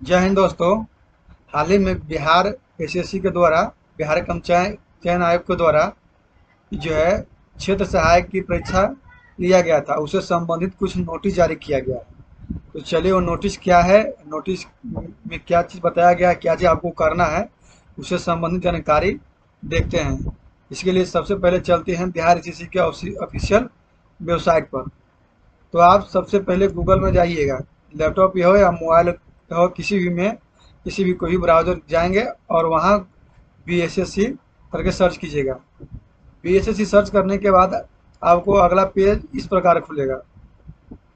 जय हिंद दोस्तों। हाल ही में बिहार एसएससी के द्वारा, बिहार कर्मचारी चयन आयोग के द्वारा जो है क्षेत्र सहायक की परीक्षा लिया गया था, उससे संबंधित कुछ नोटिस जारी किया गया है। तो चलिए वो नोटिस क्या है, नोटिस में क्या चीज़ बताया गया है, क्या चीज़ आपको करना है, उससे संबंधित जानकारी देखते हैं। इसके लिए सबसे पहले चलते हैं बिहार एसएससी के ऑफिशियल वेबसाइट पर। तो आप सबसे पहले गूगल में जाइएगा, लैपटॉप पे हो या मोबाइल पे हो, किसी भी में, किसी भी कोई भी ब्राउज़र जाएँगे और वहाँ बीएसएससी करके सर्च कीजिएगा। बीएसएससी सर्च करने के बाद आपको अगला पेज इस प्रकार खुलेगा।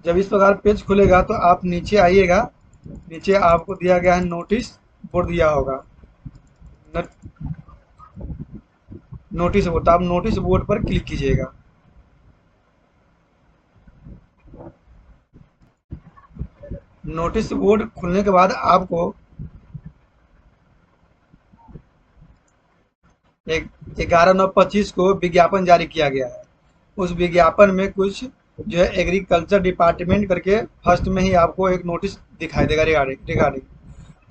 जब इस प्रकार पेज खुलेगा तो आप नीचे आइएगा। नीचे आपको दिया गया है नोटिस बोर्ड दिया होगा, नोटिस बोर्ड। तो आप नोटिस बोर्ड पर क्लिक कीजिएगा। नोटिस बोर्ड खुलने के बाद आपको एक 11/9/25 को विज्ञापन जारी किया गया है। उस विज्ञापन में कुछ जो है एग्रीकल्चर डिपार्टमेंट करके फर्स्ट में ही आपको एक नोटिस दिखाई देगा रिगार्डिंग रिगार्डिंग।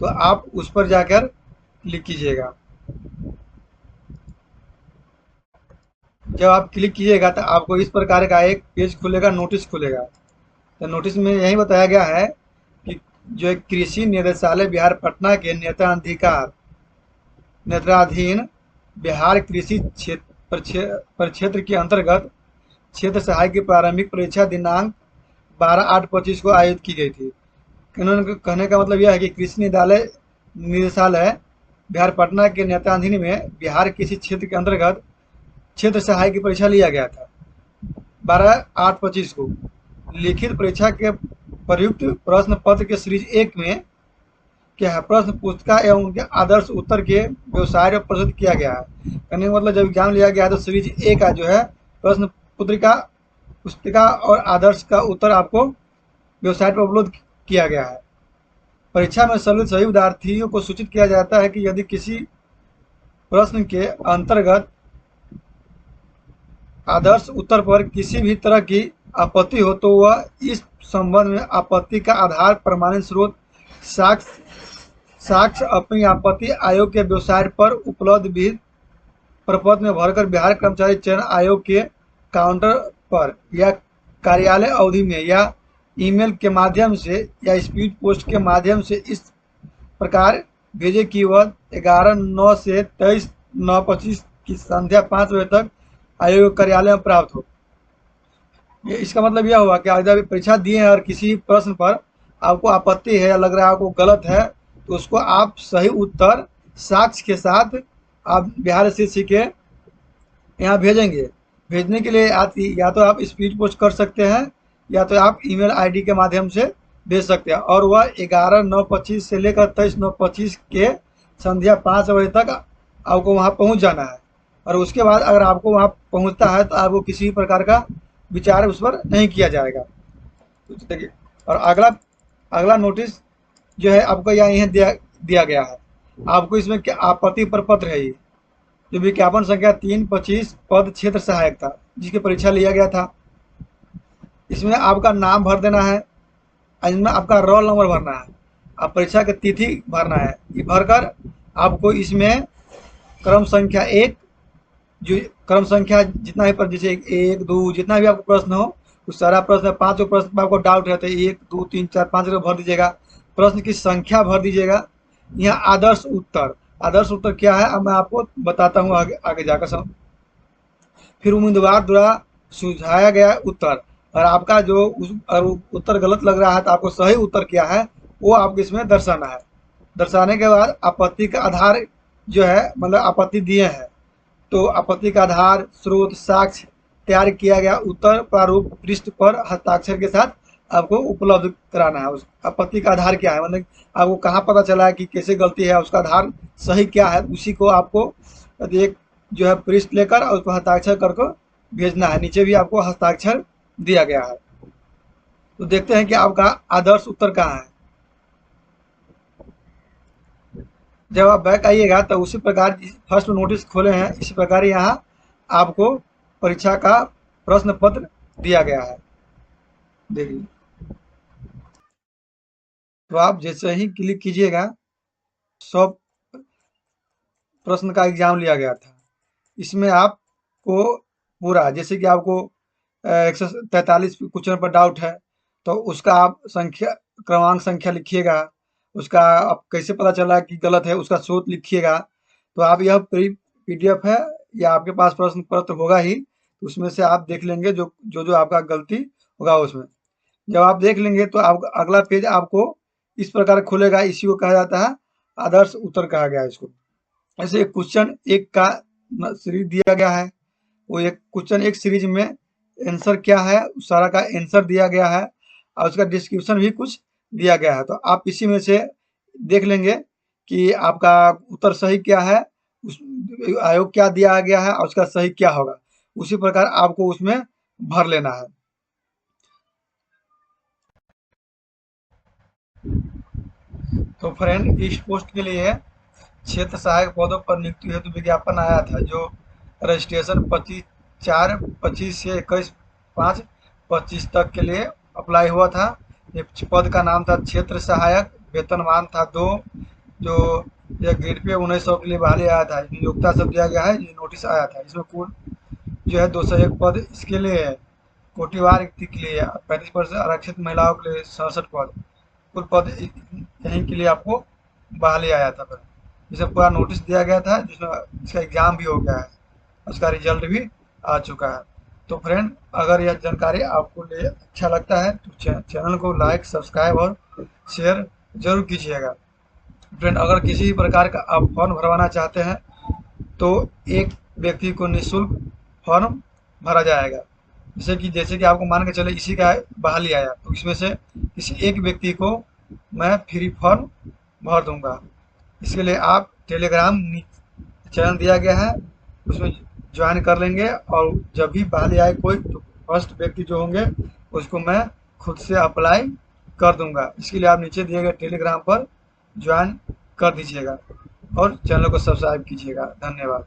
तो आप उस पर जाकर क्लिक कीजिएगा। जब आप क्लिक कीजिएगा तो आपको इस प्रकार का एक पेज खुलेगा, नोटिस खुलेगा। तो नोटिस में यही बताया गया है कि जो एक कृषि निदेशालय बिहार पटना के नेत्राधीन बिहार कृषि परिक्षेत्र के अंतर्गत क्षेत्र सहायक की प्रारंभिक परीक्षा दिनांक 12/8/25 को आयोजित की गई थी। इन्होंने कहने का मतलब यह है कि कृषि निदेशालय बिहार पटना के नेत्राधीन में बिहार कृषि क्षेत्र के अंतर्गत क्षेत्र सहायक की परीक्षा लिया गया था 12/8/25 को। लिखित परीक्षा के प्रयुक्त प्रश्न पत्र के सीरीज 1 में क्या है, प्रश्न पुस्तिका एवं उनके आदर्श उत्तर के व्यवसाय में प्रस्तुत किया गया है। कहने का मतलब जब एग्जाम लिया गया है तो सीरीज ए का जो है प्रश्न पुस्तिका पुस्तिका और आदर्श का उत्तर आपको वेबसाइट पर अपलोड किया गया है। परीक्षा में सम्मिलित सभी विद्यार्थियों को सूचित किया जाता है कि यदि किसी प्रश्न के अंतर्गत आदर्श उत्तर पर किसी भी तरह की आपत्ति हो तो वह इस संबंध में आपत्ति का आधार प्रमाणित स्रोत साक्ष्य साक्ष्य अपनी आपत्ति आयोग के वेबसाइट पर उपलब्ध विहित प्रपत्र में भरकर बिहार कर्मचारी चयन आयोग के काउंटर पर या कार्यालय अवधि में या ईमेल के माध्यम से या स्पीड पोस्ट के माध्यम से इस प्रकार भेजे कि वह 11/9 से 23/9/25 की संध्या 5 बजे तक आयोग कार्यालय में प्राप्त हो। ये इसका मतलब यह हुआ कि जब परीक्षा दिए हैं और किसी प्रश्न पर आपको आपत्ति है या लग रहा है आपको गलत है, तो उसको आप सही उत्तर साक्ष्य के साथ आप बिहार एसएससी के यहाँ भेजेंगे। भेजने के लिए या तो आप स्पीड पोस्ट कर सकते हैं या तो आप ईमेल आईडी के माध्यम से भेज सकते हैं, और वह 11/9/25 से लेकर 23/9/25 के संध्या 5 बजे तक आपको वहाँ पहुँच जाना है। और उसके बाद अगर आपको वहाँ पहुँचता है तो आपको किसी भी प्रकार का विचार उस पर नहीं किया जाएगा। तो देखिए, और अगला अगला नोटिस जो है आपको यहाँ दिया दिया गया है। आपको इसमें क्या आपत्ति प्रपत्र है, ये जो विज्ञापन संख्या 3/25 पद क्षेत्र सहायक था जिसकी परीक्षा लिया गया था। इसमें आपका नाम भर देना है, इसमें आपका रोल नंबर भरना है, आप परीक्षा की तिथि भरना है। ये भरकर आपको इसमें क्रम संख्या 1, जो क्रम संख्या जितना भी पर जैसे 1 2 जितना भी आपको प्रश्न हो, उस सारा प्रश्न 5 प्रश्न में आपको डाउट रहता है 1 2 3 4 5 भर दीजिएगा। प्रश्न की संख्या भर दीजिएगा। यहाँ आदर्श उत्तर क्या है अब मैं आपको बताता हूँ आगे आगे जाकर सब। फिर उम्मीदवार द्वारा सुझाया गया उत्तर, और आपका जो अगर उत्तर गलत लग रहा है तो आपको सही उत्तर क्या है वो आपको इसमें दर्शाना है। दर्शाने के बाद आपत्ति का आधार जो है, मतलब आपत्ति दिए हैं तो आपत्ति का आधार स्रोत साक्ष्य तैयार किया गया उत्तर प्रारूप पृष्ठ पर हस्ताक्षर के साथ आपको उपलब्ध कराना है। उस आपत्ति का आधार क्या है, मतलब आपको कहाँ पता चला है कि कैसे गलती है, उसका आधार सही क्या है, उसी को आपको एक जो है पृष्ठ लेकर और उस पर हस्ताक्षर करके भेजना है। नीचे भी आपको हस्ताक्षर दिया गया है। तो देखते हैं कि आपका आदर्श उत्तर कहाँ है। जब आप बैक आइएगा तो उसी प्रकार फर्स्ट नोटिस खोले हैं, इसी प्रकार यहाँ आपको परीक्षा का प्रश्न पत्र दिया गया है। देखिए। तो आप जैसे ही क्लिक कीजिएगा, 100 प्रश्न का एग्जाम लिया गया था। इसमें आपको पूरा, जैसे कि आपको 143 क्वेश्चन पर डाउट है, तो उसका आप संख्या, क्रमांक संख्या लिखिएगा। उसका आप कैसे पता चला कि गलत है, उसका स्रोत लिखिएगा। तो आप यह पीडीएफ है या आपके पास प्रश्न पत्र होगा ही, तो उसमें से आप देख लेंगे जो आपका गलती होगा उसमें। जब आप देख लेंगे तो आप अगला पेज आपको इस प्रकार खुलेगा। इसी को कहा जाता है आदर्श उत्तर कहा गया है इसको। ऐसे क्वेश्चन एक का सीरीज दिया गया है, वो एक क्वेश्चन एक सीरीज में आंसर क्या है, उस सारा का आंसर दिया गया है और उसका डिस्क्रिप्शन भी कुछ दिया गया है। तो आप इसी में से देख लेंगे कि आपका उत्तर सही क्या है, उस आयोग क्या दिया गया है और उसका सही क्या होगा। उसी प्रकार आपको उसमें भर लेना है। तो फ्रेंड, इस पोस्ट के लिए क्षेत्र सहायक पदों पर नियुक्ति हेतु विज्ञापन आया था, जो रजिस्ट्रेशन 25/4/25 से 21/5/25 तक के लिए अप्लाई हुआ था। ये पद का नाम था क्षेत्र सहायक, वेतनमान था 2, जो यह ग्रेड पे 1900 के लिए बहाली आया था। इसमें योग्यता सब दिया गया है, ये नोटिस आया था। इसमें कुल जो है 201 पद इसके लिए है, कोटिवार व्यक्ति के लिए 35% आरक्षित महिलाओं के लिए 67 पद, कुल पद यहीं के लिए आपको बहाली आया था। फिर जिसे पूरा नोटिस दिया गया था, जिसमें इसका एग्जाम भी हो गया है, उसका रिजल्ट भी आ चुका है। तो फ्रेंड, अगर यह जानकारी आपको अच्छा लगता है तो चैनल को लाइक, सब्सक्राइब और शेयर जरूर कीजिएगा। फ्रेंड, अगर किसी भी प्रकार का आप फॉर्म भरवाना चाहते हैं तो एक व्यक्ति को निःशुल्क फॉर्म भरा जाएगा। जैसे कि आपको मान के चले इसी का बहाली आया, तो इसमें से किसी एक व्यक्ति को मैं फ्री फॉर्म भर दूंगा। इसके लिए आप टेलीग्राम चैनल दिया गया है, उसमें ज्वाइन कर लेंगे और जब भी बहाली आए कोई, तो फर्स्ट व्यक्ति जो होंगे उसको मैं खुद से अप्लाई कर दूंगा। इसके लिए आप नीचे दिए गए टेलीग्राम पर ज्वाइन कर दीजिएगा और चैनल को सब्सक्राइब कीजिएगा। धन्यवाद।